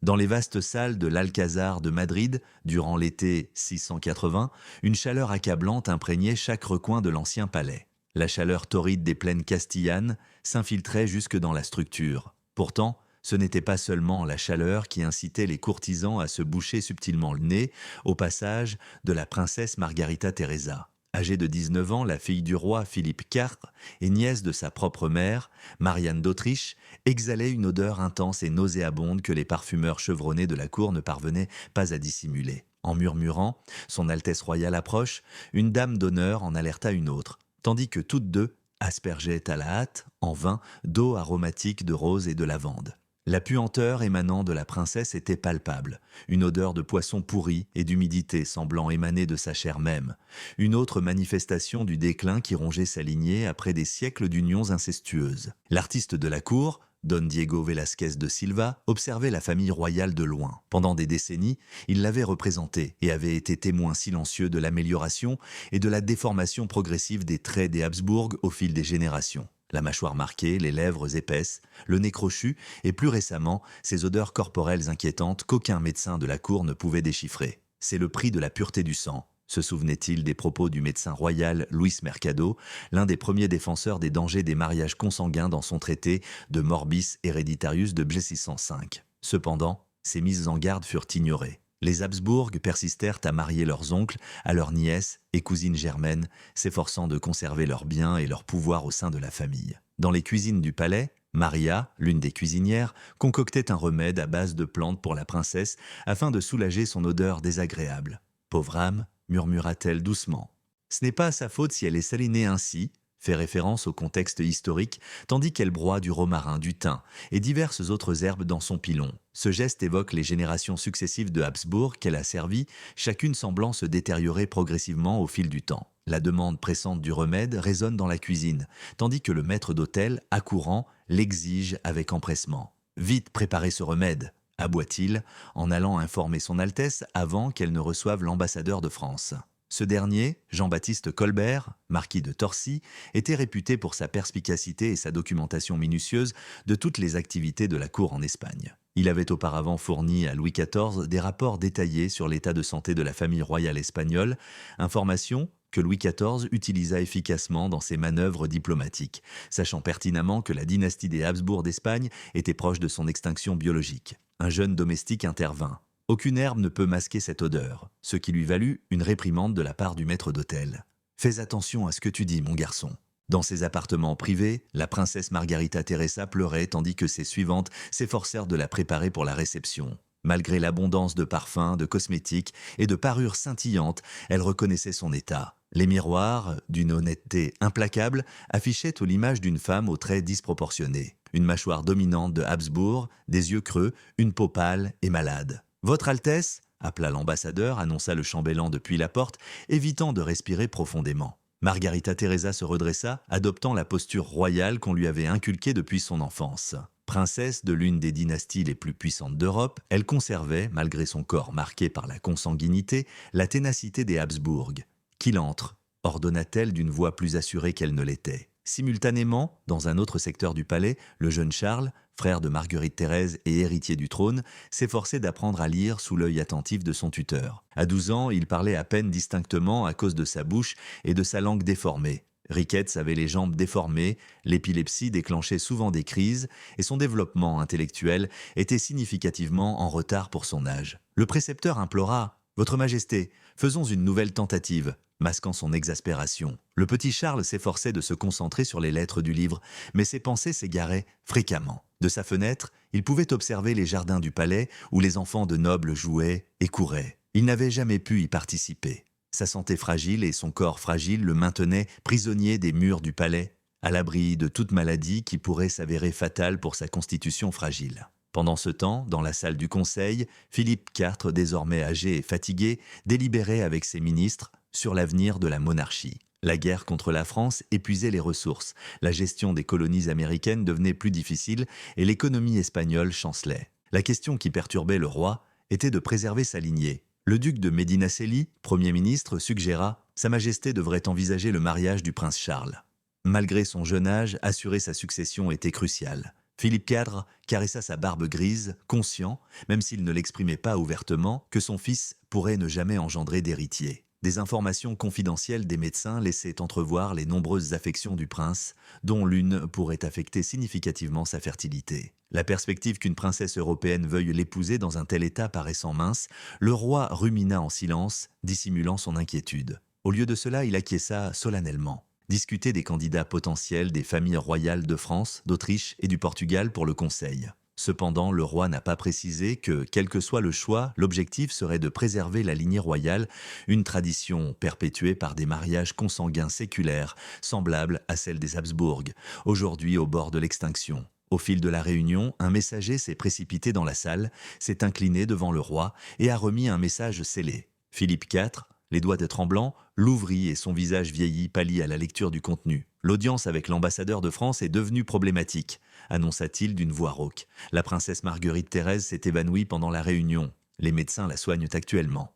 Dans les vastes salles de l'Alcazar de Madrid, durant l'été 680, une chaleur accablante imprégnait chaque recoin de l'ancien palais. La chaleur torride des plaines castillanes s'infiltrait jusque dans la structure. Pourtant, ce n'était pas seulement la chaleur qui incitait les courtisans à se boucher subtilement le nez au passage de la princesse Margarita Teresa. Âgée de 19 ans, la fille du roi Philippe IV et nièce de sa propre mère, Marianne d'Autriche, exhalait une odeur intense et nauséabonde que les parfumeurs chevronnés de la cour ne parvenaient pas à dissimuler. En murmurant « Son Altesse royale approche », une dame d'honneur en alerta une autre, tandis que toutes deux aspergeaient à la hâte, en vain, d'eau aromatique de rose et de lavande. La puanteur émanant de la princesse était palpable, une odeur de poisson pourri et d'humidité semblant émaner de sa chair même, une autre manifestation du déclin qui rongeait sa lignée après des siècles d'unions incestueuses. L'artiste de la cour, Don Diego Velázquez de Silva, observait la famille royale de loin. Pendant des décennies, il l'avait représentée et avait été témoin silencieux de l'amélioration et de la déformation progressive des traits des Habsbourg au fil des générations. La mâchoire marquée, les lèvres épaisses, le nez crochu et plus récemment, ces odeurs corporelles inquiétantes qu'aucun médecin de la cour ne pouvait déchiffrer. C'est le prix de la pureté du sang, se souvenait-il des propos du médecin royal Luis Mercado, l'un des premiers défenseurs des dangers des mariages consanguins dans son traité de Morbis Hereditarius de 1605. Cependant, ces mises en garde furent ignorées. Les Habsbourg persistèrent à marier leurs oncles à leurs nièces et cousines germaines, s'efforçant de conserver leurs biens et leur pouvoir au sein de la famille. Dans les cuisines du palais, Maria, l'une des cuisinières, concoctait un remède à base de plantes pour la princesse afin de soulager son odeur désagréable. « Pauvre âme », murmura-t-elle doucement. « Ce n'est pas à sa faute si elle est salinée ainsi », fait référence au contexte historique, tandis qu'elle broie du romarin, du thym et diverses autres herbes dans son pilon. Ce geste évoque les générations successives de Habsbourg qu'elle a servies, chacune semblant se détériorer progressivement au fil du temps. La demande pressante du remède résonne dans la cuisine, tandis que le maître d'hôtel, accourant, l'exige avec empressement. « Vite préparez ce remède !» aboie-t-il, en allant informer son Altesse avant qu'elle ne reçoive l'ambassadeur de France. Ce dernier, Jean-Baptiste Colbert, marquis de Torcy, était réputé pour sa perspicacité et sa documentation minutieuse de toutes les activités de la cour en Espagne. Il avait auparavant fourni à Louis XIV des rapports détaillés sur l'état de santé de la famille royale espagnole, information que Louis XIV utilisa efficacement dans ses manœuvres diplomatiques, sachant pertinemment que la dynastie des Habsbourg d'Espagne était proche de son extinction biologique. Un jeune domestique intervint. Aucune herbe ne peut masquer cette odeur, ce qui lui valut une réprimande de la part du maître d'hôtel. « Fais attention à ce que tu dis, mon garçon. » Dans ses appartements privés, la princesse Margarita Teresa pleurait tandis que ses suivantes s'efforcèrent de la préparer pour la réception. Malgré l'abondance de parfums, de cosmétiques et de parures scintillantes, elle reconnaissait son état. Les miroirs, d'une honnêteté implacable, affichaient l'image d'une femme aux traits disproportionnés. Une mâchoire dominante de Habsbourg, des yeux creux, une peau pâle et malade. « Votre Altesse » appela l'ambassadeur, annonça le chambellan depuis la porte, évitant de respirer profondément. Margarita Teresa se redressa, adoptant la posture royale qu'on lui avait inculquée depuis son enfance. Princesse de l'une des dynasties les plus puissantes d'Europe, elle conservait, malgré son corps marqué par la consanguinité, la ténacité des Habsbourg. « Qu'il entre » ordonna-t-elle d'une voix plus assurée qu'elle ne l'était. Simultanément, dans un autre secteur du palais, le jeune Charles, frère de Marguerite Thérèse et héritier du trône, s'efforçait d'apprendre à lire sous l'œil attentif de son tuteur. À 12 ans, il parlait à peine distinctement à cause de sa bouche et de sa langue déformée. Ricketts avait les jambes déformées, l'épilepsie déclenchait souvent des crises et son développement intellectuel était significativement en retard pour son âge. Le précepteur implora « Votre Majesté, faisons une nouvelle tentative », masquant son exaspération. Le petit Charles s'efforçait de se concentrer sur les lettres du livre, mais ses pensées s'égaraient fréquemment. De sa fenêtre, il pouvait observer les jardins du palais où les enfants de nobles jouaient et couraient. Il n'avait jamais pu y participer. Sa santé fragile et son corps fragile le maintenaient prisonnier des murs du palais, à l'abri de toute maladie qui pourrait s'avérer fatale pour sa constitution fragile. Pendant ce temps, dans la salle du conseil, Philippe IV, désormais âgé et fatigué, délibérait avec ses ministres sur l'avenir de la monarchie. La guerre contre la France épuisait les ressources, la gestion des colonies américaines devenait plus difficile et l'économie espagnole chancelait. La question qui perturbait le roi était de préserver sa lignée. Le duc de Medinaceli, Premier ministre, suggéra « Sa Majesté devrait envisager le mariage du prince Charles ». Malgré son jeune âge, assurer sa succession était crucial. Philippe IV caressa sa barbe grise, conscient, même s'il ne l'exprimait pas ouvertement, que son fils pourrait ne jamais engendrer d'héritier. Des informations confidentielles des médecins laissaient entrevoir les nombreuses affections du prince, dont l'une pourrait affecter significativement sa fertilité. La perspective qu'une princesse européenne veuille l'épouser dans un tel état paraissant mince, le roi rumina en silence, dissimulant son inquiétude. Au lieu de cela, il acquiesça solennellement. Discuter des candidats potentiels des familles royales de France, d'Autriche et du Portugal pour le Conseil. Cependant, le roi n'a pas précisé que, quel que soit le choix, l'objectif serait de préserver la lignée royale, une tradition perpétuée par des mariages consanguins séculaires, semblables à celle des Habsbourg, aujourd'hui au bord de l'extinction. Au fil de la réunion, un messager s'est précipité dans la salle, s'est incliné devant le roi et a remis un message scellé. Philippe IV, les doigts tremblants, l'ouvrit et son visage vieilli pâlit à la lecture du contenu. L'audience avec l'ambassadeur de France est devenue problématique, annonça-t-il d'une voix rauque. La princesse Marguerite Thérèse s'est évanouie pendant la réunion. Les médecins la soignent actuellement.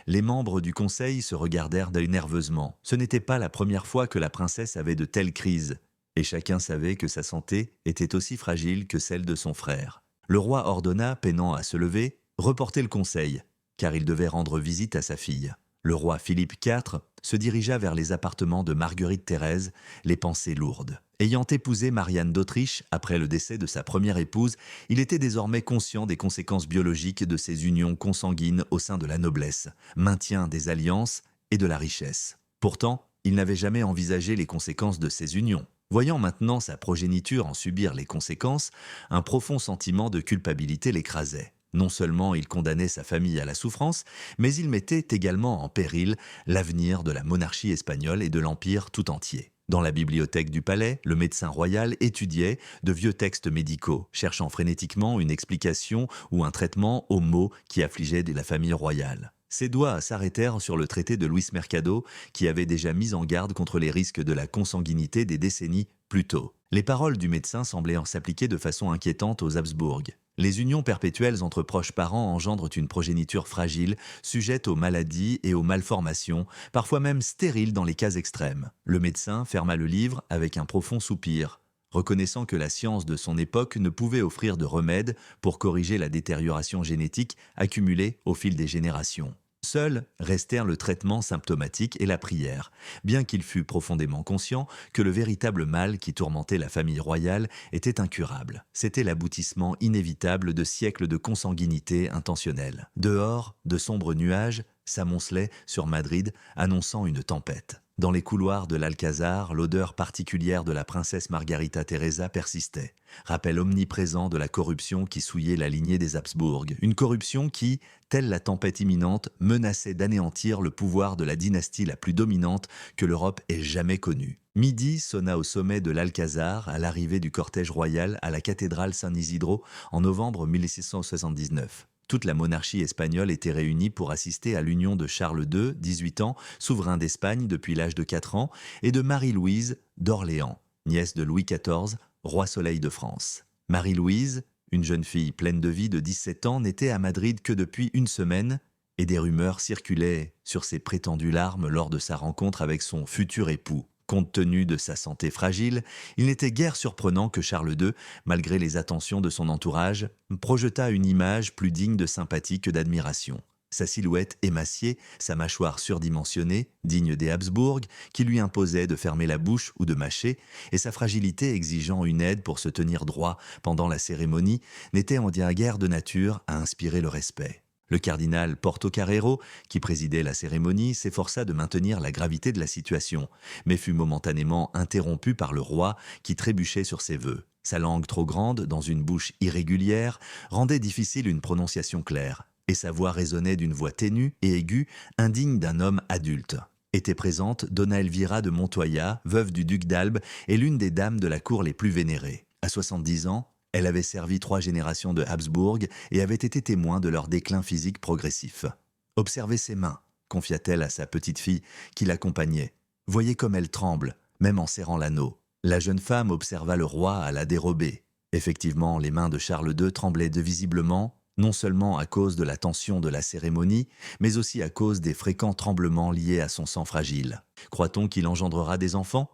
Les membres du conseil se regardèrent nerveusement. Ce n'était pas la première fois que la princesse avait de telles crises, et chacun savait que sa santé était aussi fragile que celle de son frère. Le roi ordonna, peinant à se lever, reporter le conseil, car il devait rendre visite à sa fille. Le roi Philippe IV se dirigea vers les appartements de Marguerite Thérèse, les pensées lourdes. Ayant épousé Marianne d'Autriche après le décès de sa première épouse, il était désormais conscient des conséquences biologiques de ces unions consanguines au sein de la noblesse, maintien des alliances et de la richesse. Pourtant, il n'avait jamais envisagé les conséquences de ces unions. Voyant maintenant sa progéniture en subir les conséquences, un profond sentiment de culpabilité l'écrasait. Non seulement il condamnait sa famille à la souffrance, mais il mettait également en péril l'avenir de la monarchie espagnole et de l'Empire tout entier. Dans la bibliothèque du palais, le médecin royal étudiait de vieux textes médicaux, cherchant frénétiquement une explication ou un traitement aux maux qui affligeaient la famille royale. Ses doigts s'arrêtèrent sur le traité de Luis Mercado, qui avait déjà mis en garde contre les risques de la consanguinité des décennies plus tôt. Les paroles du médecin semblaient s'appliquer de façon inquiétante aux Habsbourg. Les unions perpétuelles entre proches parents engendrent une progéniture fragile, sujette aux maladies et aux malformations, parfois même stérile dans les cas extrêmes. Le médecin ferma le livre avec un profond soupir, reconnaissant que la science de son époque ne pouvait offrir de remède pour corriger la détérioration génétique accumulée au fil des générations. Seuls restèrent le traitement symptomatique et la prière, bien qu'il fût profondément conscient que le véritable mal qui tourmentait la famille royale était incurable. C'était l'aboutissement inévitable de siècles de consanguinité intentionnelle. Dehors, de sombres nuages s'amoncelaient sur Madrid, annonçant une tempête. Dans les couloirs de l'Alcazar, l'odeur particulière de la princesse Margarita Teresa persistait, rappel omniprésent de la corruption qui souillait la lignée des Habsbourg. Une corruption qui, telle la tempête imminente, menaçait d'anéantir le pouvoir de la dynastie la plus dominante que l'Europe ait jamais connue. Midi sonna au sommet de l'Alcazar à l'arrivée du cortège royal à la cathédrale San Isidro en novembre 1679. Toute la monarchie espagnole était réunie pour assister à l'union de Charles II, 18 ans, souverain d'Espagne depuis l'âge de 4 ans, et de Marie-Louise d'Orléans, nièce de Louis XIV, roi soleil de France. Marie-Louise, une jeune fille pleine de vie de 17 ans, n'était à Madrid que depuis une semaine, et des rumeurs circulaient sur ses prétendues larmes lors de sa rencontre avec son futur époux. Compte tenu de sa santé fragile, il n'était guère surprenant que Charles II, malgré les attentions de son entourage, projetât une image plus digne de sympathie que d'admiration. Sa silhouette émaciée, sa mâchoire surdimensionnée, digne des Habsbourg, qui lui imposait de fermer la bouche ou de mâcher, et sa fragilité exigeant une aide pour se tenir droit pendant la cérémonie, n'étaient en guère de nature à inspirer le respect. Le cardinal Portocarrero, qui présidait la cérémonie, s'efforça de maintenir la gravité de la situation, mais fut momentanément interrompu par le roi qui trébuchait sur ses vœux. Sa langue trop grande, dans une bouche irrégulière, rendait difficile une prononciation claire, et sa voix résonnait d'une voix ténue et aiguë, indigne d'un homme adulte. Était présente Donna Elvira de Montoya, veuve du duc d'Albe et l'une des dames de la cour les plus vénérées. À 70 ans, elle avait servi 3 générations de Habsbourg et avait été témoin de leur déclin physique progressif. « Observez ses mains », confia-t-elle à sa petite-fille qui l'accompagnait. « Voyez comme elle tremble, même en serrant l'anneau. » La jeune femme observa le roi à la dérobée. Effectivement, les mains de Charles II tremblaient visiblement, non seulement à cause de la tension de la cérémonie, mais aussi à cause des fréquents tremblements liés à son sang fragile. « Croit-on qu'il engendrera des enfants »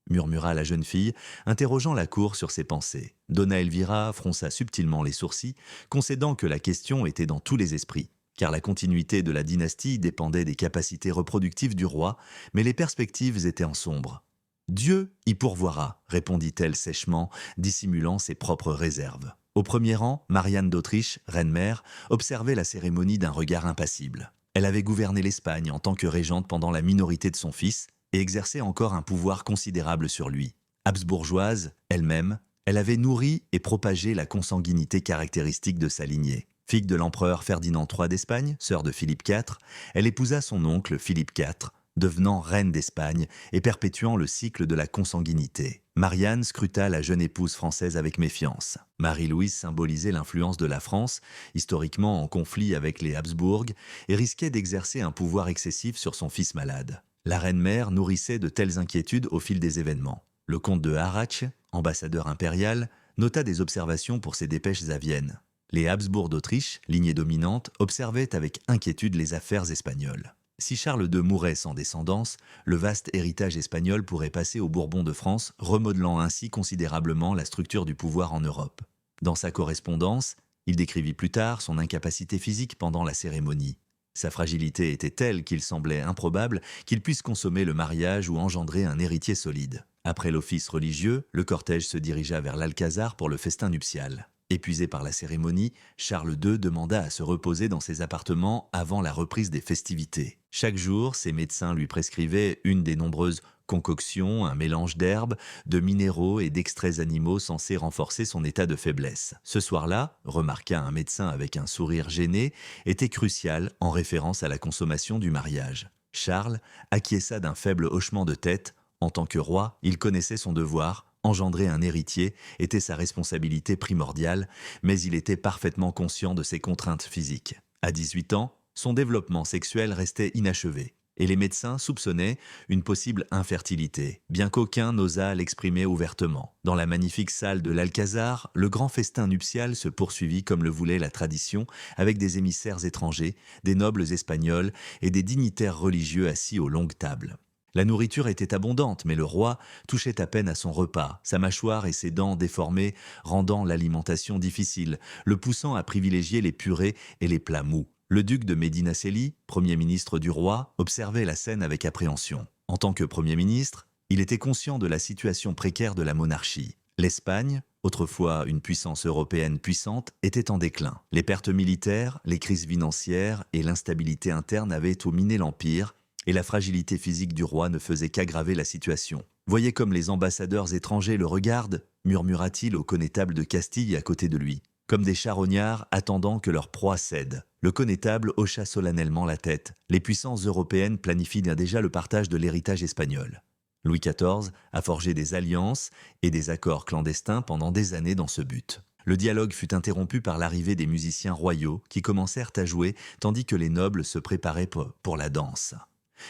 murmura la jeune fille, interrogeant la cour sur ses pensées. Donna Elvira fronça subtilement les sourcils, concédant que la question était dans tous les esprits, car la continuité de la dynastie dépendait des capacités reproductives du roi, mais les perspectives étaient en sombre. « Dieu y pourvoira », répondit-elle sèchement, dissimulant ses propres réserves. Au premier rang, Marianne d'Autriche, reine-mère, observait la cérémonie d'un regard impassible. Elle avait gouverné l'Espagne en tant que régente pendant la minorité de son fils et exerçait encore un pouvoir considérable sur lui. Habsbourgeoise, elle-même, elle avait nourri et propagé la consanguinité caractéristique de sa lignée. Fille de l'empereur Ferdinand III d'Espagne, sœur de Philippe IV, elle épousa son oncle Philippe IV, devenant reine d'Espagne et perpétuant le cycle de la consanguinité. Marianne scruta la jeune épouse française avec méfiance. Marie-Louise symbolisait l'influence de la France, historiquement en conflit avec les Habsbourg, et risquait d'exercer un pouvoir excessif sur son fils malade. La reine-mère nourrissait de telles inquiétudes au fil des événements. Le comte de Harrach, ambassadeur impérial, nota des observations pour ses dépêches à Vienne. Les Habsbourg d'Autriche, lignée dominante, observaient avec inquiétude les affaires espagnoles. Si Charles II mourait sans descendance, le vaste héritage espagnol pourrait passer aux Bourbons de France, remodelant ainsi considérablement la structure du pouvoir en Europe. Dans sa correspondance, il décrivit plus tard son incapacité physique pendant la cérémonie. Sa fragilité était telle qu'il semblait improbable qu'il puisse consommer le mariage ou engendrer un héritier solide. Après l'office religieux, le cortège se dirigea vers l'Alcazar pour le festin nuptial. Épuisé par la cérémonie, Charles II demanda à se reposer dans ses appartements avant la reprise des festivités. Chaque jour, ses médecins lui prescrivaient une des nombreuses concoctions, un mélange d'herbes, de minéraux et d'extraits animaux censés renforcer son état de faiblesse. Ce soir-là, remarqua un médecin avec un sourire gêné, était crucial en référence à la consommation du mariage. Charles acquiesça d'un faible hochement de tête. En tant que roi, il connaissait son devoir. Engendrer un héritier était sa responsabilité primordiale, mais il était parfaitement conscient de ses contraintes physiques. À 18 ans, son développement sexuel restait inachevé, et les médecins soupçonnaient une possible infertilité, bien qu'aucun n'osât l'exprimer ouvertement. Dans la magnifique salle de l'Alcazar, le grand festin nuptial se poursuivit comme le voulait la tradition, avec des émissaires étrangers, des nobles espagnols et des dignitaires religieux assis aux longues tables. La nourriture était abondante, mais le roi touchait à peine à son repas, sa mâchoire et ses dents déformées rendant l'alimentation difficile, le poussant à privilégier les purées et les plats mous. Le duc de Medinaceli, premier ministre du roi, observait la scène avec appréhension. En tant que premier ministre, il était conscient de la situation précaire de la monarchie. L'Espagne, autrefois une puissance européenne puissante, était en déclin. Les pertes militaires, les crises financières et l'instabilité interne avaient tout miné l'empire, et la fragilité physique du roi ne faisait qu'aggraver la situation. « Voyez comme les ambassadeurs étrangers le regardent » murmura-t-il au connétable de Castille à côté de lui, comme des charognards attendant que leur proie cède. Le connétable hocha solennellement la tête. Les puissances européennes planifient déjà le partage de l'héritage espagnol. Louis XIV a forgé des alliances et des accords clandestins pendant des années dans ce but. Le dialogue fut interrompu par l'arrivée des musiciens royaux qui commencèrent à jouer tandis que les nobles se préparaient pour la danse.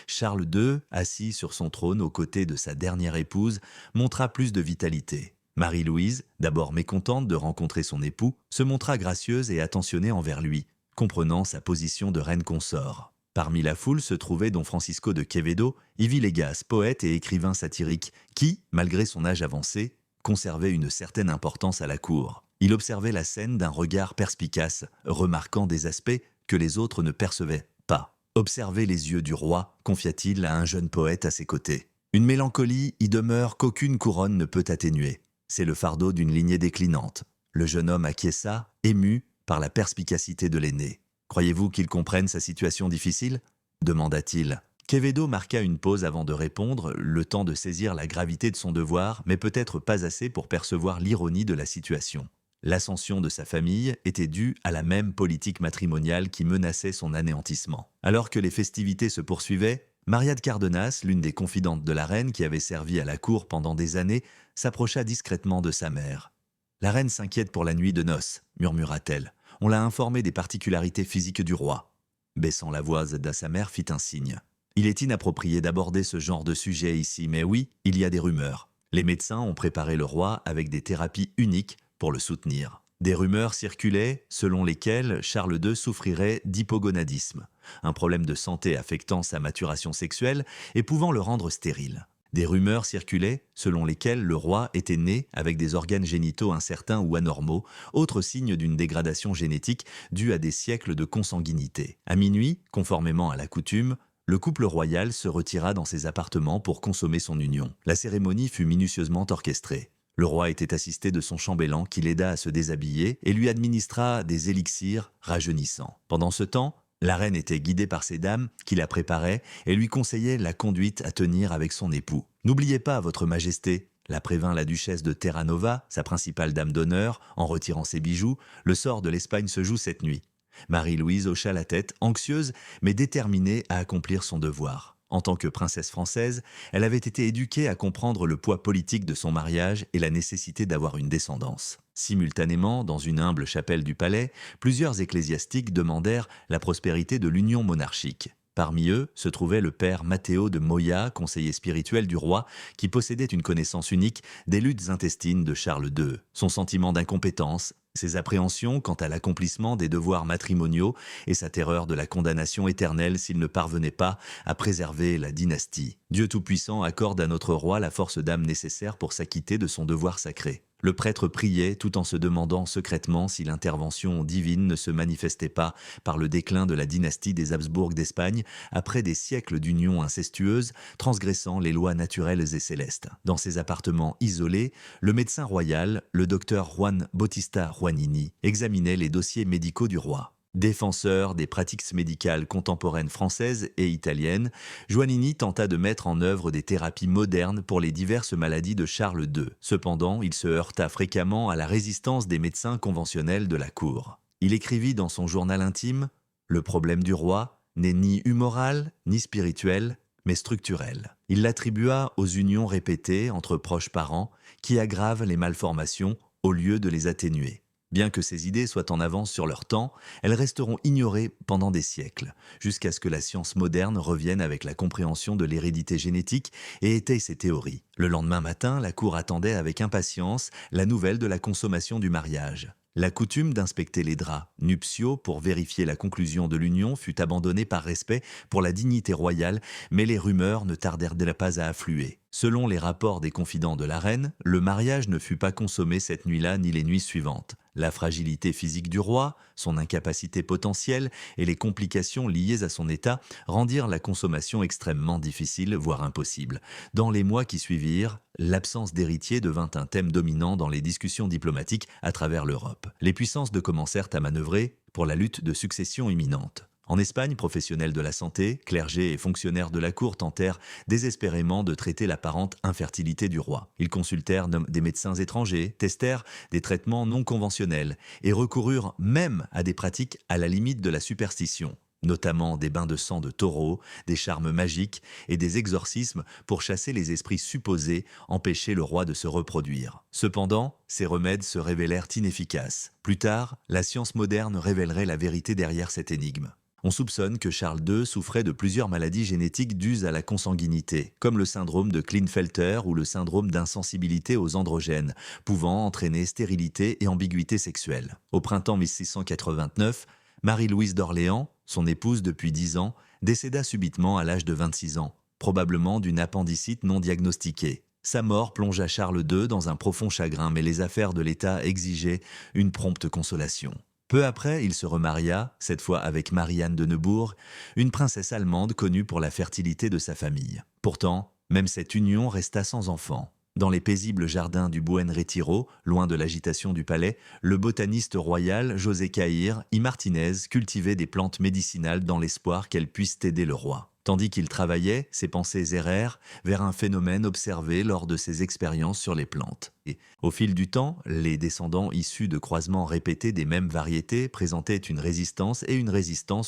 Charles II, assis sur son trône aux côtés de sa dernière épouse, montra plus de vitalité. Marie-Louise, d'abord mécontente de rencontrer son époux, se montra gracieuse et attentionnée envers lui, comprenant sa position de reine consort. Parmi la foule se trouvait Don Francisco de Quevedo, Ivy Legas, poète et écrivain satirique, qui, malgré son âge avancé, conservait une certaine importance à la cour. Il observait la scène d'un regard perspicace, remarquant des aspects que les autres ne percevaient pas. « Observez les yeux du roi », confia-t-il à un jeune poète à ses côtés. « Une mélancolie y demeure qu'aucune couronne ne peut atténuer. C'est le fardeau d'une lignée déclinante. » Le jeune homme acquiesça, ému par la perspicacité de l'aîné. « Croyez-vous qu'il comprenne sa situation difficile ?» demanda-t-il. Quevedo marqua une pause avant de répondre, le temps de saisir la gravité de son devoir, mais peut-être pas assez pour percevoir l'ironie de la situation. L'ascension de sa famille était due à la même politique matrimoniale qui menaçait son anéantissement. Alors que les festivités se poursuivaient, Maria de Cardenas, l'une des confidentes de la reine qui avait servi à la cour pendant des années, s'approcha discrètement de sa mère. « La reine s'inquiète pour la nuit de noces », murmura-t-elle. « On l'a informée des particularités physiques du roi. » Baissant la voix, sa mère fit un signe. « Il est inapproprié d'aborder ce genre de sujet ici, mais oui, il y a des rumeurs. Les médecins ont préparé le roi avec des thérapies uniques pour le soutenir. Des rumeurs circulaient selon lesquelles Charles II souffrirait d'hypogonadisme, un problème de santé affectant sa maturation sexuelle et pouvant le rendre stérile. Des rumeurs circulaient selon lesquelles le roi était né avec des organes génitaux incertains ou anormaux, autre signe d'une dégradation génétique due à des siècles de consanguinité. À minuit, conformément à la coutume, le couple royal se retira dans ses appartements pour consommer son union. La cérémonie fut minutieusement orchestrée. Le roi était assisté de son chambellan qui l'aida à se déshabiller et lui administra des élixirs rajeunissants. Pendant ce temps, la reine était guidée par ses dames qui la préparaient et lui conseillaient la conduite à tenir avec son époux. « N'oubliez pas, votre majesté », la prévint la duchesse de Terranova, sa principale dame d'honneur, en retirant ses bijoux, « le sort de l'Espagne se joue cette nuit. » Marie-Louise hocha la tête, anxieuse mais déterminée à accomplir son devoir. En tant que princesse française, elle avait été éduquée à comprendre le poids politique de son mariage et la nécessité d'avoir une descendance. Simultanément, dans une humble chapelle du palais, plusieurs ecclésiastiques demandèrent la prospérité de l'union monarchique. Parmi eux se trouvait le père Matteo de Moya, conseiller spirituel du roi, qui possédait une connaissance unique des luttes intestines de Charles II. Son sentiment d'incompétence, ses appréhensions quant à l'accomplissement des devoirs matrimoniaux et sa terreur de la condamnation éternelle s'il ne parvenait pas à préserver la dynastie. Dieu Tout-Puissant accorde à notre roi la force d'âme nécessaire pour s'acquitter de son devoir sacré. Le prêtre priait tout en se demandant secrètement si l'intervention divine ne se manifestait pas par le déclin de la dynastie des Habsbourg d'Espagne après des siècles d'union incestueuse transgressant les lois naturelles et célestes. Dans ses appartements isolés, le médecin royal, le docteur Juan Bautista Juanini, examinait les dossiers médicaux du roi. Défenseur des pratiques médicales contemporaines françaises et italiennes, Juanini tenta de mettre en œuvre des thérapies modernes pour les diverses maladies de Charles II. Cependant, il se heurta fréquemment à la résistance des médecins conventionnels de la cour. Il écrivit dans son journal intime « Le problème du roi n'est ni humoral ni spirituel, mais structurel. » Il l'attribua aux unions répétées entre proches parents qui aggravent les malformations au lieu de les atténuer. Bien que ces idées soient en avance sur leur temps, elles resteront ignorées pendant des siècles, jusqu'à ce que la science moderne revienne avec la compréhension de l'hérédité génétique et étaye ces théories. Le lendemain matin, la cour attendait avec impatience la nouvelle de la consommation du mariage. La coutume d'inspecter les draps nuptiaux pour vérifier la conclusion de l'union fut abandonnée par respect pour la dignité royale, mais les rumeurs ne tardèrent pas à affluer. Selon les rapports des confidents de la reine, le mariage ne fut pas consommé cette nuit-là ni les nuits suivantes. La fragilité physique du roi, son incapacité potentielle et les complications liées à son état rendirent la consommation extrêmement difficile, voire impossible. Dans les mois qui suivirent, l'absence d'héritier devint un thème dominant dans les discussions diplomatiques à travers l'Europe. Les puissances commencèrent à manœuvrer pour la lutte de succession imminente. En Espagne, professionnels de la santé, clergés et fonctionnaires de la cour tentèrent désespérément de traiter l'apparente infertilité du roi. Ils consultèrent des médecins étrangers, testèrent des traitements non conventionnels et recoururent même à des pratiques à la limite de la superstition, notamment des bains de sang de taureau, des charmes magiques et des exorcismes pour chasser les esprits supposés empêcher le roi de se reproduire. Cependant, ces remèdes se révélèrent inefficaces. Plus tard, la science moderne révélerait la vérité derrière cette énigme. On soupçonne que Charles II souffrait de plusieurs maladies génétiques dues à la consanguinité, comme le syndrome de Klinefelter ou le syndrome d'insensibilité aux androgènes, pouvant entraîner stérilité et ambiguïté sexuelle. Au printemps 1689, Marie-Louise d'Orléans, son épouse depuis 10 ans, décéda subitement à l'âge de 26 ans, probablement d'une appendicite non diagnostiquée. Sa mort plongea Charles II dans un profond chagrin, mais les affaires de l'État exigeaient une prompte consolation. Peu après, il se remaria, cette fois avec Marie-Anne de Neubourg, une princesse allemande connue pour la fertilité de sa famille. Pourtant, même cette union resta sans enfant. Dans les paisibles jardins du Buen Retiro, loin de l'agitation du palais, le botaniste royal José Caïr y Martinez cultivait des plantes médicinales dans l'espoir qu'elles puissent aider le roi. Tandis qu'il travaillait, ses pensées errèrent vers un phénomène observé lors de ses expériences sur les plantes. Et, au fil du temps, les descendants issus de croisements répétés des mêmes variétés présentaient une résistance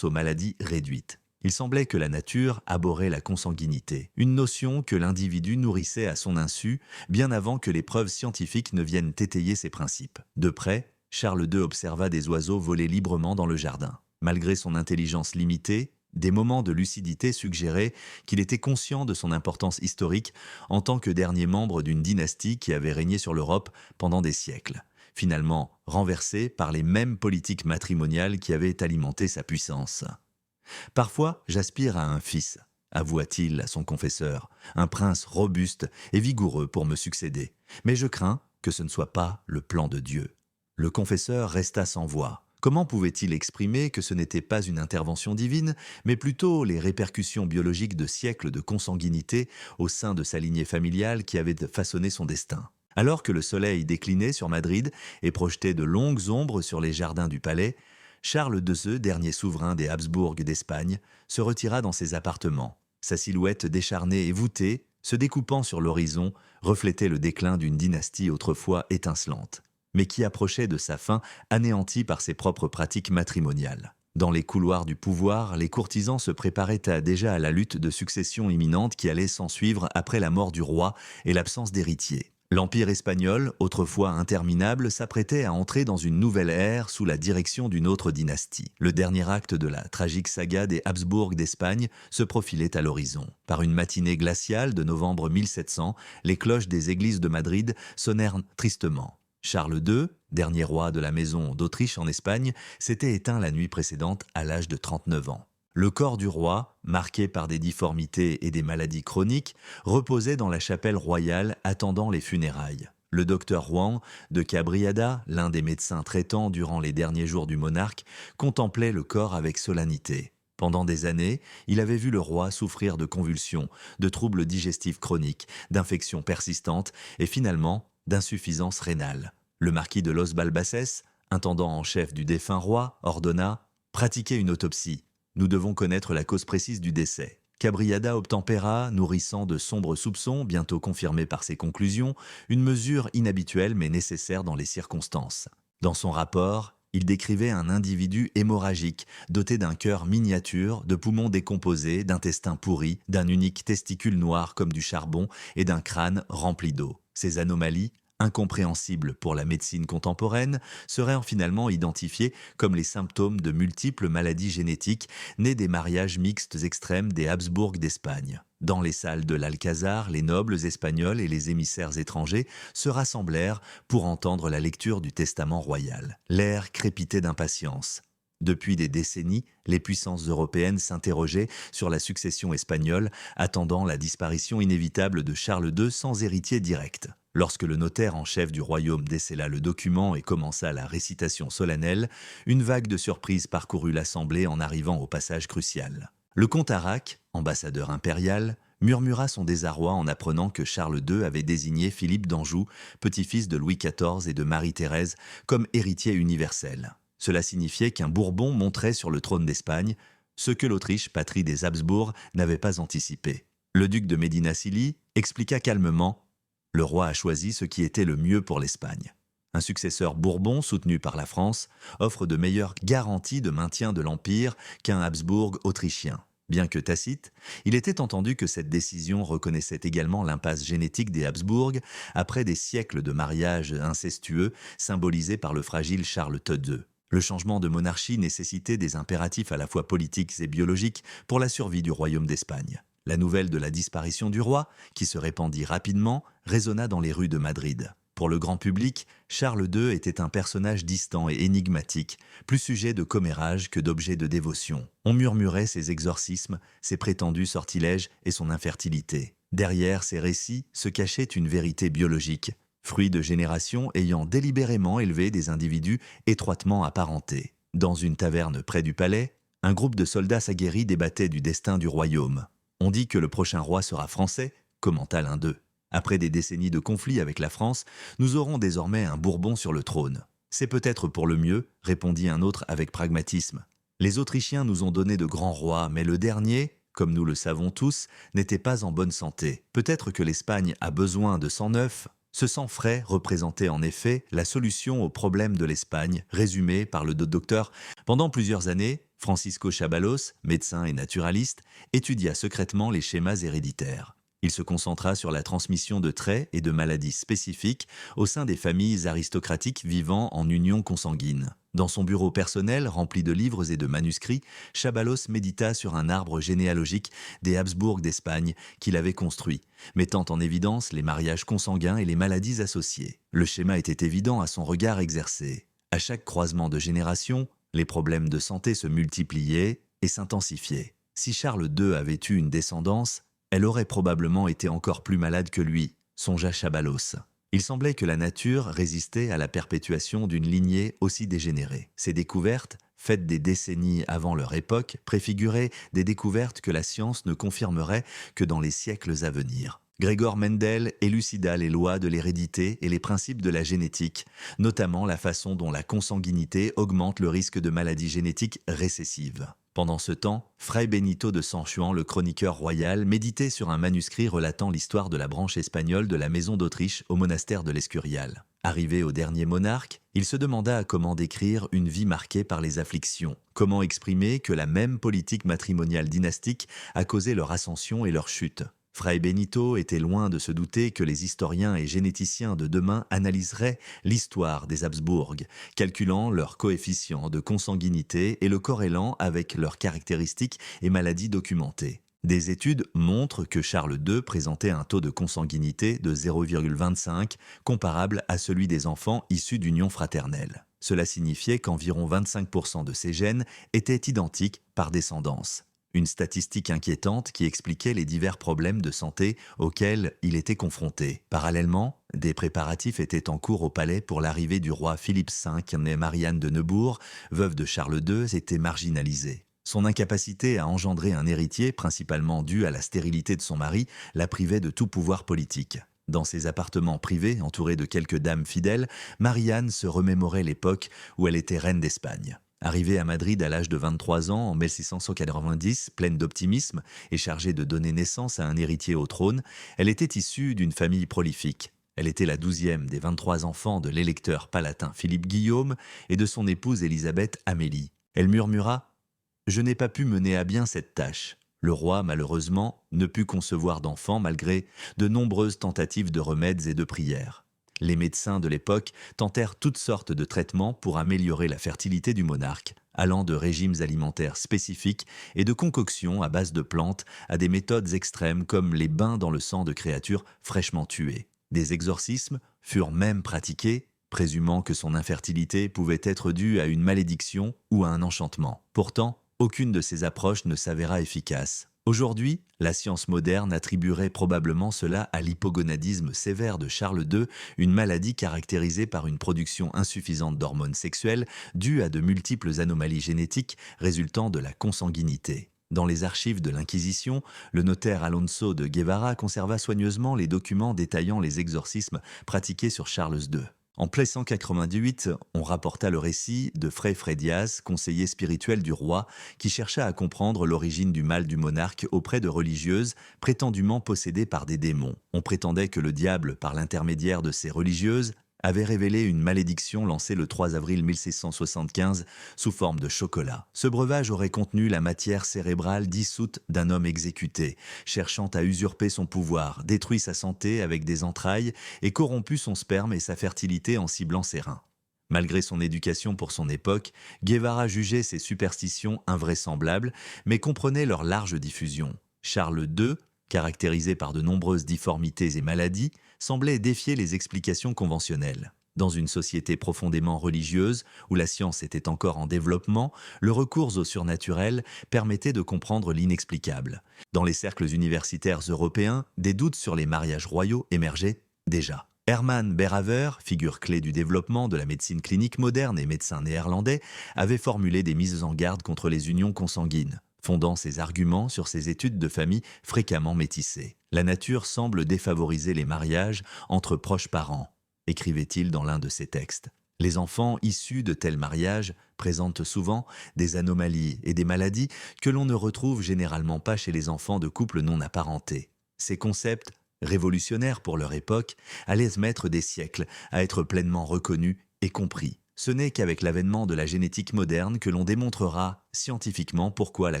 aux maladies réduites. Il semblait que la nature abhorrait la consanguinité, une notion que l'individu nourrissait à son insu, bien avant que les preuves scientifiques ne viennent étayer ses principes. De près, Charles II observa des oiseaux voler librement dans le jardin. Malgré son intelligence limitée, des moments de lucidité suggéraient qu'il était conscient de son importance historique en tant que dernier membre d'une dynastie qui avait régné sur l'Europe pendant des siècles, finalement renversée par les mêmes politiques matrimoniales qui avaient alimenté sa puissance. « Parfois, j'aspire à un fils », avoua-t-il à son confesseur, un prince robuste et vigoureux pour me succéder. Mais je crains que ce ne soit pas le plan de Dieu. Le confesseur resta sans voix. Comment pouvait-il exprimer que ce n'était pas une intervention divine, mais plutôt les répercussions biologiques de siècles de consanguinité au sein de sa lignée familiale qui avait façonné son destin? Alors que le soleil déclinait sur Madrid et projetait de longues ombres sur les jardins du palais, Charles II, dernier souverain des Habsbourg d'Espagne, se retira dans ses appartements. Sa silhouette décharnée et voûtée, se découpant sur l'horizon, reflétait le déclin d'une dynastie autrefois étincelante, mais qui approchait de sa fin, anéantie par ses propres pratiques matrimoniales. Dans les couloirs du pouvoir, les courtisans se préparaient déjà à la lutte de succession imminente qui allait s'ensuivre après la mort du roi et l'absence d'héritier. L'Empire espagnol, autrefois interminable, s'apprêtait à entrer dans une nouvelle ère sous la direction d'une autre dynastie. Le dernier acte de la tragique saga des Habsbourg d'Espagne se profilait à l'horizon. Par une matinée glaciale de novembre 1700, les cloches des églises de Madrid sonnèrent tristement. Charles II, dernier roi de la maison d'Autriche en Espagne, s'était éteint la nuit précédente à l'âge de 39 ans. Le corps du roi, marqué par des difformités et des maladies chroniques, reposait dans la chapelle royale attendant les funérailles. Le docteur Juan de Cabriada, l'un des médecins traitants durant les derniers jours du monarque, contemplait le corps avec solennité. Pendant des années, il avait vu le roi souffrir de convulsions, de troubles digestifs chroniques, d'infections persistantes et finalement d'insuffisance rénale. Le marquis de Los Balbaces, intendant en chef du défunt roi, ordonna « Pratiquer une autopsie. Nous devons connaître la cause précise du décès. » Cabriada obtempéra, nourrissant de sombres soupçons, bientôt confirmés par ses conclusions, une mesure inhabituelle mais nécessaire dans les circonstances. Dans son rapport, il décrivait un individu hémorragique, doté d'un cœur miniature, de poumons décomposés, d'intestins pourris, d'un unique testicule noir comme du charbon et d'un crâne rempli d'eau. Ces anomalies, incompréhensibles pour la médecine contemporaine, seraient finalement identifiées comme les symptômes de multiples maladies génétiques nées des mariages mixtes extrêmes des Habsbourg d'Espagne. Dans les salles de l'Alcazar, les nobles espagnols et les émissaires étrangers se rassemblèrent pour entendre la lecture du testament royal. L'air crépitait d'impatience. Depuis des décennies, les puissances européennes s'interrogeaient sur la succession espagnole, attendant la disparition inévitable de Charles II sans héritier direct. Lorsque le notaire en chef du royaume décela le document et commença la récitation solennelle, une vague de surprise parcourut l'assemblée en arrivant au passage crucial. Le comte Arac, ambassadeur impérial, murmura son désarroi en apprenant que Charles II avait désigné Philippe d'Anjou, petit-fils de Louis XIV et de Marie-Thérèse, comme héritier universel. Cela signifiait qu'un Bourbon monterait sur le trône d'Espagne, ce que l'Autriche, patrie des Habsbourg, n'avait pas anticipé. Le duc de Medinaceli expliqua calmement « Le roi a choisi ce qui était le mieux pour l'Espagne. Un successeur Bourbon, soutenu par la France, offre de meilleures garanties de maintien de l'Empire qu'un Habsbourg autrichien. » Bien que tacite, il était entendu que cette décision reconnaissait également l'impasse génétique des Habsbourg après des siècles de mariages incestueux symbolisés par le fragile Charles II. Le changement de monarchie nécessitait des impératifs à la fois politiques et biologiques pour la survie du royaume d'Espagne. La nouvelle de la disparition du roi, qui se répandit rapidement, résonna dans les rues de Madrid. Pour le grand public, Charles II était un personnage distant et énigmatique, plus sujet de commérage que d'objet de dévotion. On murmurait ses exorcismes, ses prétendus sortilèges et son infertilité. Derrière ces récits se cachait une vérité biologique, fruit de générations ayant délibérément élevé des individus étroitement apparentés. Dans une taverne près du palais, un groupe de soldats s'aguerris débattait du destin du royaume. « On dit que le prochain roi sera français », commenta l'un d'eux. « Après des décennies de conflits avec la France, nous aurons désormais un Bourbon sur le trône. »« C'est peut-être pour le mieux », répondit un autre avec pragmatisme. « Les Autrichiens nous ont donné de grands rois, mais le dernier, comme nous le savons tous, n'était pas en bonne santé. Peut-être que l'Espagne a besoin de sang neuf. » Ce sang frais représentait en effet la solution au problème de l'Espagne, résumé par le docteur. Pendant plusieurs années, Francisco Chabalos, médecin et naturaliste, étudia secrètement les schémas héréditaires. Il se concentra sur la transmission de traits et de maladies spécifiques au sein des familles aristocratiques vivant en union consanguine. Dans son bureau personnel, rempli de livres et de manuscrits, Chabalos médita sur un arbre généalogique des Habsbourg d'Espagne qu'il avait construit, mettant en évidence les mariages consanguins et les maladies associées. Le schéma était évident à son regard exercé. À chaque croisement de générations, les problèmes de santé se multipliaient et s'intensifiaient. Si Charles II avait eu une descendance, elle aurait probablement été encore plus malade que lui, songea Chabalos. Il semblait que la nature résistait à la perpétuation d'une lignée aussi dégénérée. Ces découvertes, faites des décennies avant leur époque, préfiguraient des découvertes que la science ne confirmerait que dans les siècles à venir. Gregor Mendel élucida les lois de l'hérédité et les principes de la génétique, notamment la façon dont la consanguinité augmente le risque de maladies génétiques récessives. Pendant ce temps, Fray Benito de San Juan, le chroniqueur royal, méditait sur un manuscrit relatant l'histoire de la branche espagnole de la maison d'Autriche au monastère de l'Escurial. Arrivé au dernier monarque, il se demanda comment décrire une vie marquée par les afflictions, comment exprimer que la même politique matrimoniale dynastique a causé leur ascension et leur chute. Fray Benito était loin de se douter que les historiens et généticiens de demain analyseraient l'histoire des Habsbourg, calculant leurs coefficients de consanguinité et le corrélant avec leurs caractéristiques et maladies documentées. Des études montrent que Charles II présentait un taux de consanguinité de 0,25 comparable à celui des enfants issus d'union fraternelle. Cela signifiait qu'environ 25% de ces gènes étaient identiques par descendance. Une statistique inquiétante qui expliquait les divers problèmes de santé auxquels il était confronté. Parallèlement, des préparatifs étaient en cours au palais pour l'arrivée du roi Philippe V, né Marianne de Neubourg, veuve de Charles II, était marginalisée. Son incapacité à engendrer un héritier, principalement due à la stérilité de son mari, la privait de tout pouvoir politique. Dans ses appartements privés, entourés de quelques dames fidèles, Marianne se remémorait l'époque où elle était reine d'Espagne. Arrivée à Madrid à l'âge de 23 ans en 1690, pleine d'optimisme et chargée de donner naissance à un héritier au trône, elle était issue d'une famille prolifique. Elle était la 12e des 23 enfants de l'électeur palatin Philippe Guillaume et de son épouse Élisabeth Amélie. Elle murmura « Je n'ai pas pu mener à bien cette tâche ». Le roi, malheureusement, ne put concevoir d'enfant malgré de nombreuses tentatives de remèdes et de prières. Les médecins de l'époque tentèrent toutes sortes de traitements pour améliorer la fertilité du monarque, allant de régimes alimentaires spécifiques et de concoctions à base de plantes à des méthodes extrêmes comme les bains dans le sang de créatures fraîchement tuées. Des exorcismes furent même pratiqués, présumant que son infertilité pouvait être due à une malédiction ou à un enchantement. Pourtant, aucune de ces approches ne s'avéra efficace. Aujourd'hui, la science moderne attribuerait probablement cela à l'hypogonadisme sévère de Charles II, une maladie caractérisée par une production insuffisante d'hormones sexuelles due à de multiples anomalies génétiques résultant de la consanguinité. Dans les archives de l'Inquisition, le notaire Alonso de Guevara conserva soigneusement les documents détaillant les exorcismes pratiqués sur Charles II. En 1198, on rapporta le récit de Fray Fredias, conseiller spirituel du roi, qui chercha à comprendre l'origine du mal du monarque auprès de religieuses prétendument possédées par des démons. On prétendait que le diable, par l'intermédiaire de ces religieuses, avait révélé une malédiction lancée le 3 avril 1675 sous forme de chocolat. Ce breuvage aurait contenu la matière cérébrale dissoute d'un homme exécuté, cherchant à usurper son pouvoir, détruit sa santé avec des entrailles et corrompu son sperme et sa fertilité en ciblant ses reins. Malgré son éducation pour son époque, Guevara jugeait ces superstitions invraisemblables, mais comprenait leur large diffusion. Charles II, caractérisé par de nombreuses difformités et maladies, semblait défier les explications conventionnelles. Dans une société profondément religieuse, où la science était encore en développement, le recours au surnaturel permettait de comprendre l'inexplicable. Dans les cercles universitaires européens, des doutes sur les mariages royaux émergeaient déjà. Hermann Beraver, figure clé du développement de la médecine clinique moderne et médecin néerlandais, avait formulé des mises en garde contre les unions consanguines, fondant ses arguments sur ses études de famille fréquemment métissées. La nature semble défavoriser les mariages entre proches parents, écrivait-il dans l'un de ses textes. Les enfants issus de tels mariages présentent souvent des anomalies et des maladies que l'on ne retrouve généralement pas chez les enfants de couples non apparentés. Ces concepts, révolutionnaires pour leur époque, allaient mettre des siècles à être pleinement reconnus et compris. Ce n'est qu'avec l'avènement de la génétique moderne que l'on démontrera scientifiquement pourquoi la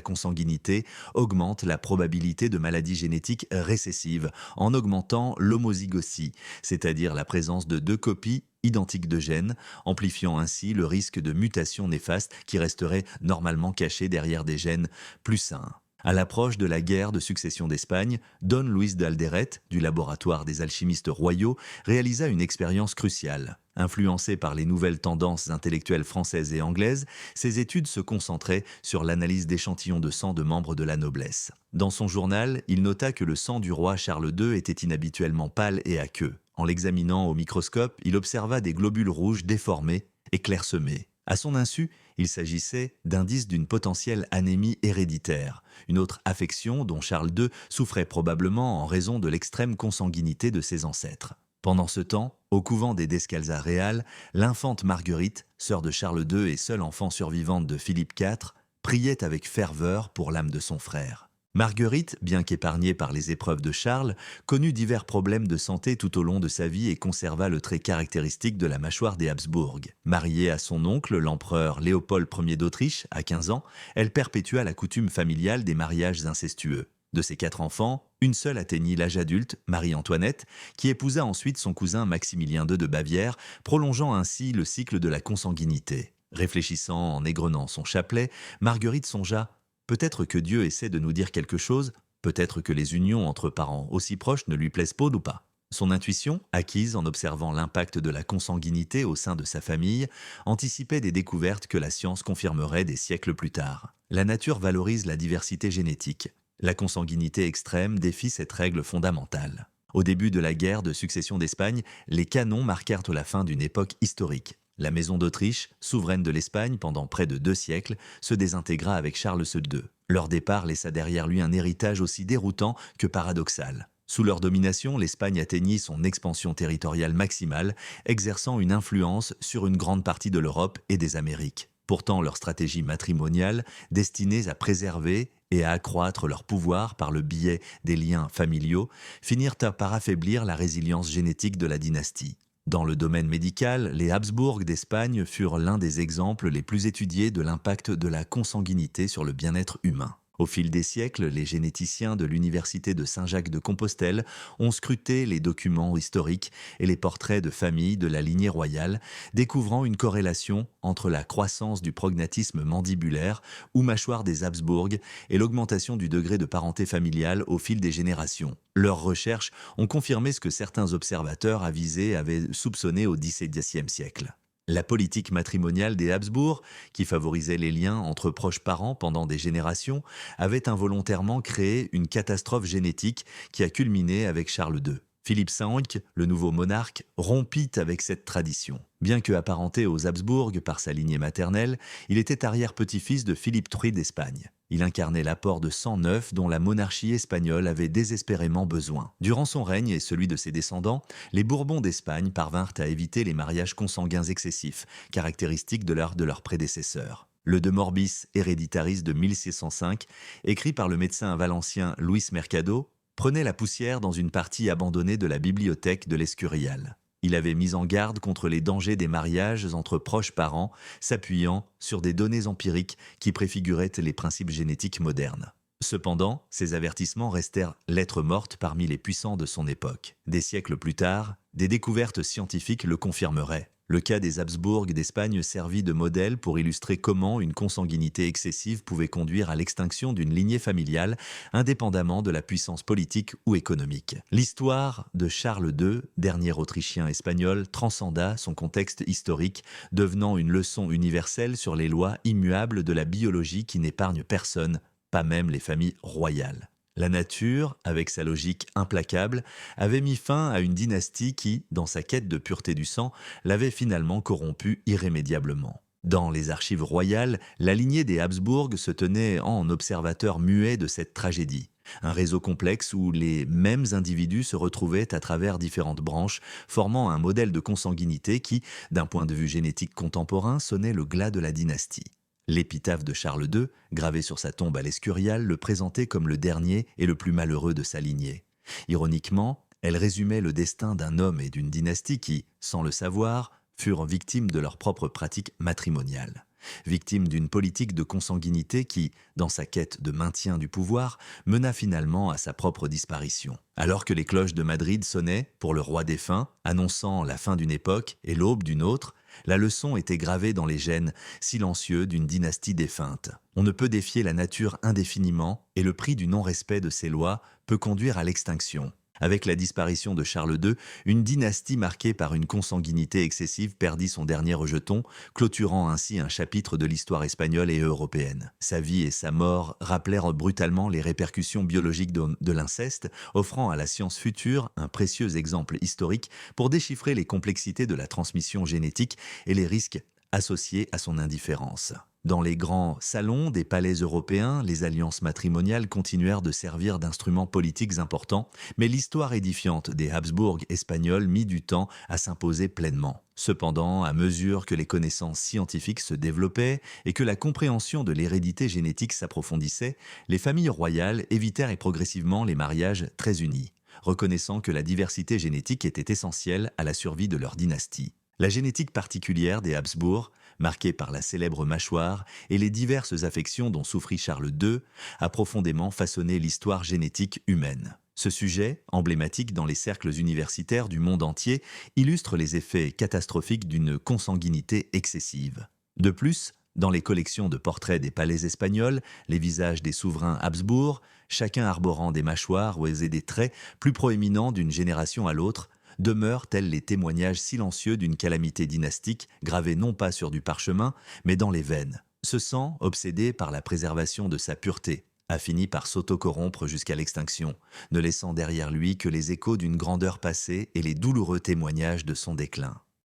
consanguinité augmente la probabilité de maladies génétiques récessives en augmentant l'homozygosie, c'est-à-dire la présence de 2 copies identiques de gènes, amplifiant ainsi le risque de mutations néfastes qui resteraient normalement cachées derrière des gènes plus sains. À l'approche de la guerre de succession d'Espagne, Don Luis de Alderet, du laboratoire des alchimistes royaux, réalisa une expérience cruciale. Influencé par les nouvelles tendances intellectuelles françaises et anglaises, ses études se concentraient sur l'analyse d'échantillons de sang de membres de la noblesse. Dans son journal, il nota que le sang du roi Charles II était inhabituellement pâle et aqueux. En l'examinant au microscope, il observa des globules rouges déformés et clairsemés. À son insu, il s'agissait d'indices d'une potentielle anémie héréditaire, une autre affection dont Charles II souffrait probablement en raison de l'extrême consanguinité de ses ancêtres. Pendant ce temps, au couvent des Descalzas Réal, l'infante Marguerite, sœur de Charles II et seule enfant survivante de Philippe IV, priait avec ferveur pour l'âme de son frère. Marguerite, bien qu'épargnée par les épreuves de Charles, connut divers problèmes de santé tout au long de sa vie et conserva le trait caractéristique de la mâchoire des Habsbourg. Mariée à son oncle, l'empereur Léopold Ier d'Autriche, à 15 ans, elle perpétua la coutume familiale des mariages incestueux. De ses 4 enfants, une seule atteignit l'âge adulte, Marie-Antoinette, qui épousa ensuite son cousin Maximilien II de Bavière, prolongeant ainsi le cycle de la consanguinité. Réfléchissant en égrenant son chapelet, Marguerite songea « Peut-être que Dieu essaie de nous dire quelque chose, peut-être que les unions entre parents aussi proches ne lui plaisent pas ou pas. » Son intuition, acquise en observant l'impact de la consanguinité au sein de sa famille, anticipait des découvertes que la science confirmerait des siècles plus tard. La nature valorise la diversité génétique. La consanguinité extrême défie cette règle fondamentale. Au début de la guerre de succession d'Espagne, les canons marquèrent la fin d'une époque historique. La maison d'Autriche, souveraine de l'Espagne pendant près de 2 siècles, se désintégra avec Charles II. Leur départ laissa derrière lui un héritage aussi déroutant que paradoxal. Sous leur domination, l'Espagne atteignit son expansion territoriale maximale, exerçant une influence sur une grande partie de l'Europe et des Amériques. Pourtant, leur stratégie matrimoniale, destinée à préserver et à accroître leur pouvoir par le biais des liens familiaux, finirent par affaiblir la résilience génétique de la dynastie. Dans le domaine médical, les Habsbourg d'Espagne furent l'un des exemples les plus étudiés de l'impact de la consanguinité sur le bien-être humain. Au fil des siècles, les généticiens de l'université de Saint-Jacques-de-Compostelle ont scruté les documents historiques et les portraits de familles de la lignée royale, découvrant une corrélation entre la croissance du prognatisme mandibulaire ou mâchoire des Habsbourg et l'augmentation du degré de parenté familiale au fil des générations. Leurs recherches ont confirmé ce que certains observateurs avisés avaient soupçonné au XVIIe siècle. La politique matrimoniale des Habsbourg, qui favorisait les liens entre proches parents pendant des générations, avait involontairement créé une catastrophe génétique qui a culminé avec Charles II. Philippe V, le nouveau monarque, rompit avec cette tradition. Bien que apparenté aux Habsbourg par sa lignée maternelle, il était arrière-petit-fils de Philippe III d'Espagne. Il incarnait l'apport de sang neuf dont la monarchie espagnole avait désespérément besoin. Durant son règne et celui de ses descendants, les Bourbons d'Espagne parvinrent à éviter les mariages consanguins excessifs, caractéristiques de leurs prédécesseurs. Le De Morbis Hereditaris de 1605, écrit par le médecin valencien Luis Mercado, prenait la poussière dans une partie abandonnée de la bibliothèque de l'Escurial. Il avait mis en garde contre les dangers des mariages entre proches parents, s'appuyant sur des données empiriques qui préfiguraient les principes génétiques modernes. Cependant, ces avertissements restèrent lettres mortes parmi les puissants de son époque. Des siècles plus tard, des découvertes scientifiques le confirmeraient. Le cas des Habsbourg d'Espagne servit de modèle pour illustrer comment une consanguinité excessive pouvait conduire à l'extinction d'une lignée familiale, indépendamment de la puissance politique ou économique. L'histoire de Charles II, dernier Autrichien espagnol, transcenda son contexte historique, devenant une leçon universelle sur les lois immuables de la biologie qui n'épargnent personne, pas même les familles royales. La nature, avec sa logique implacable, avait mis fin à une dynastie qui, dans sa quête de pureté du sang, l'avait finalement corrompue irrémédiablement. Dans les archives royales, la lignée des Habsbourg se tenait en observateur muet de cette tragédie. Un réseau complexe où les mêmes individus se retrouvaient à travers différentes branches, formant un modèle de consanguinité qui, d'un point de vue génétique contemporain, sonnait le glas de la dynastie. L'épitaphe de Charles II, gravée sur sa tombe à l'Escurial, le présentait comme le dernier et le plus malheureux de sa lignée. Ironiquement, elle résumait le destin d'un homme et d'une dynastie qui, sans le savoir, furent victimes de leurs propres pratiques matrimoniales. Victimes d'une politique de consanguinité qui, dans sa quête de maintien du pouvoir, mena finalement à sa propre disparition. Alors que les cloches de Madrid sonnaient, pour le roi défunt, annonçant la fin d'une époque et l'aube d'une autre, la leçon était gravée dans les gènes silencieux d'une dynastie défunte. On ne peut défier la nature indéfiniment et le prix du non-respect de ses lois peut conduire à l'extinction. Avec la disparition de Charles II, une dynastie marquée par une consanguinité excessive perdit son dernier rejeton, clôturant ainsi un chapitre de l'histoire espagnole et européenne. Sa vie et sa mort rappelèrent brutalement les répercussions biologiques de l'inceste, offrant à la science future un précieux exemple historique pour déchiffrer les complexités de la transmission génétique et les risques associés à son indifférence. Dans les grands salons des palais européens, les alliances matrimoniales continuèrent de servir d'instruments politiques importants, mais l'histoire édifiante des Habsbourg espagnols mit du temps à s'imposer pleinement. Cependant, à mesure que les connaissances scientifiques se développaient et que la compréhension de l'hérédité génétique s'approfondissait, les familles royales évitèrent progressivement les mariages très unis, reconnaissant que la diversité génétique était essentielle à la survie de leur dynastie. La génétique particulière des Habsbourg, marquée par la célèbre mâchoire et les diverses affections dont souffrit Charles II, a profondément façonné l'histoire génétique humaine. Ce sujet, emblématique dans les cercles universitaires du monde entier, illustre les effets catastrophiques d'une consanguinité excessive. De plus, dans les collections de portraits des palais espagnols, les visages des souverains Habsbourg, chacun arborant des mâchoires et des traits plus proéminents d'une génération à l'autre, demeurent tels les témoignages silencieux d'une calamité dynastique gravée non pas sur du parchemin, mais dans les veines. Ce sang, obsédé par la préservation de sa pureté, a fini par s'autocorrompre jusqu'à l'extinction, ne laissant derrière lui que les échos d'une grandeur passée et les douloureux témoignages de son déclin.